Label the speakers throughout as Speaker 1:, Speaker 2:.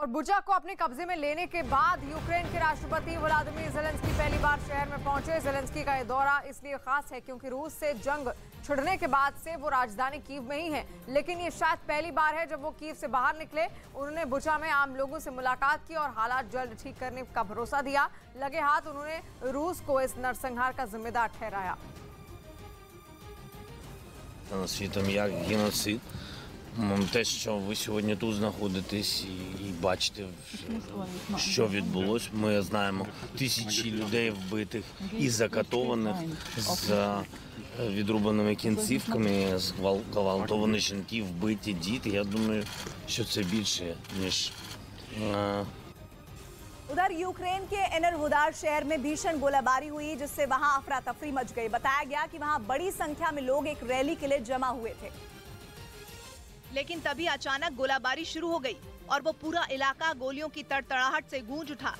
Speaker 1: और बुचा को अपने कब्जे में लेने के बाद यूक्रेन के राष्ट्रपति व्लादिमीर ज़ेलेंस्की पहली बार शहर में पहुंचे। ज़ेलेंस्की का यह दौरा इसलिए खास है क्योंकि रूस से जंग छिड़ने के बाद से वो राजधानी कीव में ही है, लेकिन ये शायद पहली बार है जब वो कीव से बाहर निकले। उन्होंने बुचा में आम लोगों से मुलाकात की और हालात जल्द ठीक करने का भरोसा दिया। लगे हाथ उन्होंने रूस को इस नरसंहार का जिम्मेदार ठहराया।
Speaker 2: Те, що ви сьогодні тут знаходитесь і бачите, що відбулось. Ми знаємо тисячі людей вбитих і закатованих з відрубаними кінцівками, зґвалтовані жінки, вбиті діти. Я думаю, що це більше, ніж...
Speaker 3: उधर यूक्रेन के एनरहोदार शहर में भीषण गोलाबारी हुई, जिससे वहां अफरा तफरी मच गई। बताया गया कि वहां बड़ी संख्या में लोग एक रैली के लिए जमा हुए थे,
Speaker 4: लेकिन तभी अचानक गोलाबारी शुरू हो गई और वो पूरा इलाका गोलियों की तड़तड़ाहट से गूंज उठा।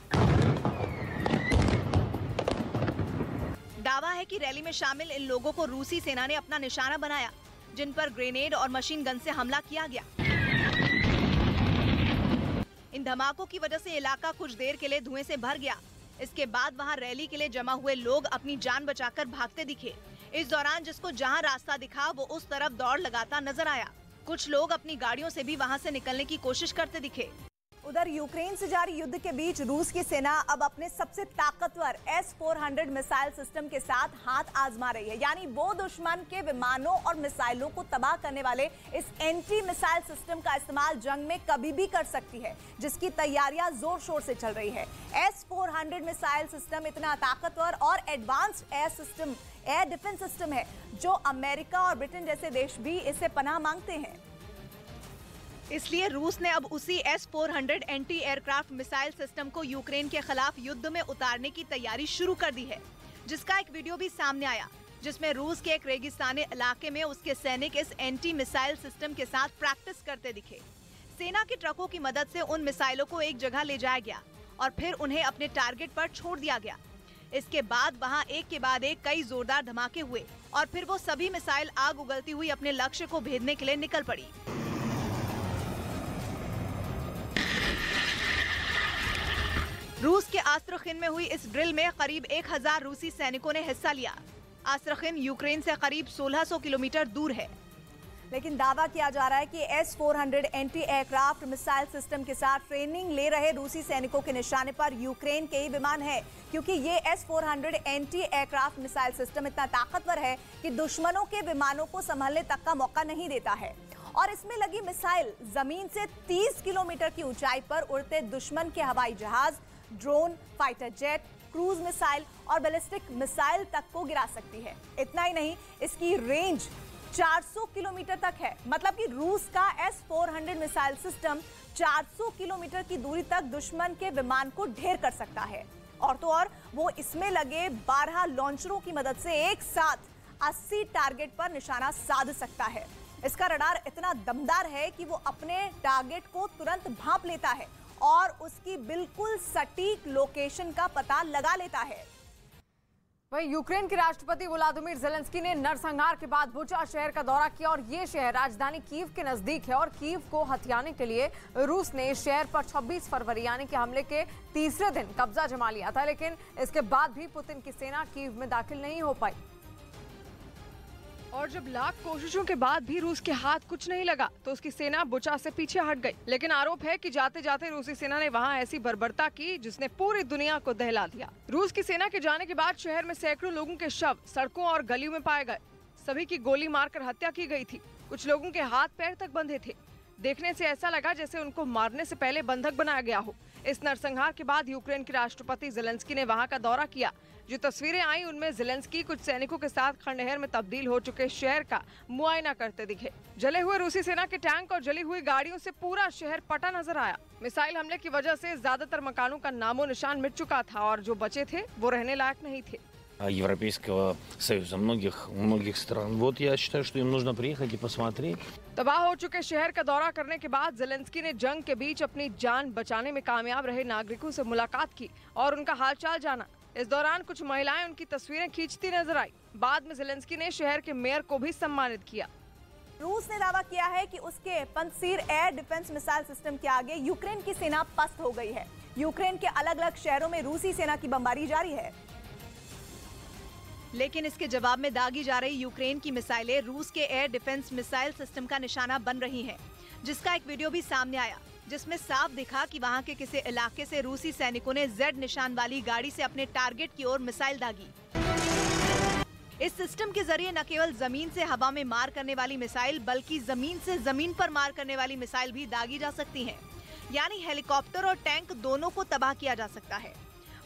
Speaker 4: दावा है कि रैली में शामिल इन लोगों को रूसी सेना ने अपना निशाना बनाया, जिन पर ग्रेनेड और मशीन गन से हमला किया गया। इन धमाकों की वजह से इलाका कुछ देर के लिए धुएं से भर गया। इसके बाद वहां रैली के लिए जमा हुए लोग अपनी जान बचाकर भागते दिखे। इस दौरान जिसको जहां रास्ता दिखा वो उस तरफ दौड़ लगाता नजर आया। कुछ लोग अपनी गाड़ियों से भी वहां से निकलने की कोशिश करते दिखे।
Speaker 3: उधर यूक्रेन से जारी युद्ध के बीच रूस की सेना अब अपने सबसे ताकतवर S-400 मिसाइल सिस्टम के साथ हाथ आजमा रही है। यानी वो दुश्मन के विमानों और मिसाइलों को तबाह करने वाले इस एंटी मिसाइल सिस्टम का इस्तेमाल जंग में कभी भी कर सकती है, जिसकी तैयारियां जोर शोर से चल रही है। S-400 मिसाइल सिस्टम इतना ताकतवर और एडवांस्ड एयर डिफेंस सिस्टम है जो अमेरिका और ब्रिटेन जैसे देश भी इससे पनाह मांगते हैं।
Speaker 4: इसलिए रूस ने अब उसी S-400 anti aircraft missile system को यूक्रेन के खिलाफ युद्ध में उतारने की तैयारी शुरू कर दी है, जिसका एक वीडियो भी सामने आया, जिसमें रूस के एक रेगिस्तानी इलाके में उसके सैनिक इस एंटी मिसाइल सिस्टम के साथ प्रैक्टिस करते दिखे। सेना के ट्रकों की मदद से उन मिसाइलों को एक जगह ले जाया गया और फिर उन्हें अपने टारगेट पर छोड़ दिया गया। इसके बाद वहां एक के बाद एक कई जोरदार धमाके हुए और फिर वो सभी मिसाइल आग उगलती हुई अपने लक्ष्य को भेदने के लिए निकल पड़ी। रूस के आस्त्रखिन में हुई इस ड्रिल में करीब 1000 रूसी सैनिकों ने हिस्सा लिया। आस्त्रखिन यूक्रेन से करीब 1600 किलोमीटर दूर है,
Speaker 3: लेकिन दावा किया जा रहा है कि S-400 anti aircraft missile system के साथ ट्रेनिंग ले रहे रूसी सैनिकों के निशाने पर यूक्रेन के ही विमान है, क्योंकि ये S-400 anti aircraft missile system इतना ताकतवर है कि दुश्मनों के विमानों को संभलने तक का मौका नहीं देता है। और इसमें लगी मिसाइल जमीन से 30 किलोमीटर की ऊंचाई पर उड़ते दुश्मन के हवाई जहाज, drone, fighter jet, cruise missile और बैलिस्टिक मिसाइल तक को गिरा सकती है। इतना ही नहीं, इसकी रेंज 400 किलोमीटर तक है। मतलब कि रूस का S-400 मिसाइल सिस्टम 400 किलोमीटर की दूरी तक दुश्मन के विमान को ढेर कर सकता है। और तो और वो इसमें लगे 12 लॉन्चरों की मदद से एक साथ 80 टारगेट पर निशाना साध सकता है। इसका रडार इतना दमदार है कि वो अपने टारगेट को तुरंत भांप लेता है और उसकी बिल्कुल सटीक लोकेशन का पता लगा लेता है।
Speaker 1: वहीं यूक्रेन के राष्ट्रपति व्लादिमीर ज़ेलेंस्की ने नरसंहार के बाद बुचा शहर का दौरा किया और ये शहर राजधानी कीव के नजदीक है और कीव को हथियाने के लिए रूस ने इस शहर पर 26 फरवरी यानी कि हमले के तीसरे दिन कब्जा जमा लिया था, लेकिन इसके बाद भी पुतिन की सेना कीव में दाखिल नहीं हो पाई। और जब लाख कोशिशों के बाद भी रूस के हाथ कुछ नहीं लगा तो उसकी सेना बुचा से पीछे हट गई। लेकिन आरोप है कि जाते जाते रूसी सेना ने वहां ऐसी बर्बरता की जिसने पूरी दुनिया को दहला दिया। रूस की सेना के जाने के बाद शहर में सैकड़ों लोगों के शव सड़कों और गलियों में पाए गए। सभी की गोली मारकर हत्या की गई थी। कुछ लोगों के हाथ पैर तक बंधे थे। देखने से ऐसा लगा जैसे उनको मारने से पहले बंधक बनाया गया हो। इस नरसंहार के बाद यूक्रेन के राष्ट्रपति ज़ेलेंस्की ने वहां का दौरा किया। जो तस्वीरें आई उनमें ज़ेलेंस्की कुछ सैनिकों के साथ खंडहर में तब्दील हो चुके शहर का मुआयना करते दिखे। जले हुए रूसी सेना के टैंक और जली हुई गाड़ियों से पूरा शहर पटा नजर आया। मिसाइल हमले की वजह से ज्यादातर मकानों का नामो निशान मिट चुका था और जो बचे थे वो रहने लायक नहीं थे।
Speaker 2: Европейского Союза, многих стран. Вот я считаю, что им нужно приехать и посмотреть.
Speaker 1: तबाह हो चुके शहर का दौरा करने के बाद ज़ेलेंस्की ने जंग के बीच अपनी जान बचाने में कामयाब रहे नागरिकों से मुलाकात की और उनका हालचाल जाना। इस दौरान कुछ महिलाएं उनकी तस्वीरें खींचती नजर आई। बाद में ज़ेलेंस्की ने शहर के मेयर को भी सम्मानित किया।
Speaker 3: रूस ने दावा किया है कि उसके पंसीर एयर डिफेंस मिसाइल सिस्टम के आगे यूक्रेन की सेना पस्त हो गई है। यूक्रेन के अलग अलग शहरों में रूसी सेना की बमबारी जारी है।
Speaker 4: लेकिन इसके जवाब में दागी जा रही यूक्रेन की मिसाइलें रूस के एयर डिफेंस मिसाइल सिस्टम का निशाना बन रही हैं, जिसका एक वीडियो भी सामने आया, जिसमें साफ दिखा कि वहां के किसी इलाके से रूसी सैनिकों ने जेड निशान वाली गाड़ी से अपने टारगेट की ओर मिसाइल दागी। इस सिस्टम के जरिए न केवल जमीन से हवा में मार करने वाली मिसाइल, बल्कि जमीन से जमीन पर मार करने वाली मिसाइल भी दागी जा सकती हैं। यानी हेलीकॉप्टर और टैंक दोनों को तबाह किया जा सकता है।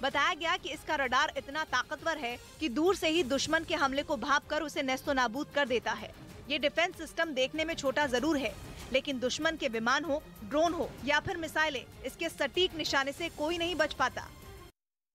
Speaker 4: बताया गया कि इसका रडार इतना ताकतवर है कि दूर से ही दुश्मन के हमले को भांपकर उसे नेस्तो नाबूद कर देता है। ये डिफेंस सिस्टम देखने में छोटा जरूर है, लेकिन दुश्मन के विमान हो, ड्रोन हो या फिर मिसाइलें, इसके सटीक निशाने से कोई नहीं बच पाता।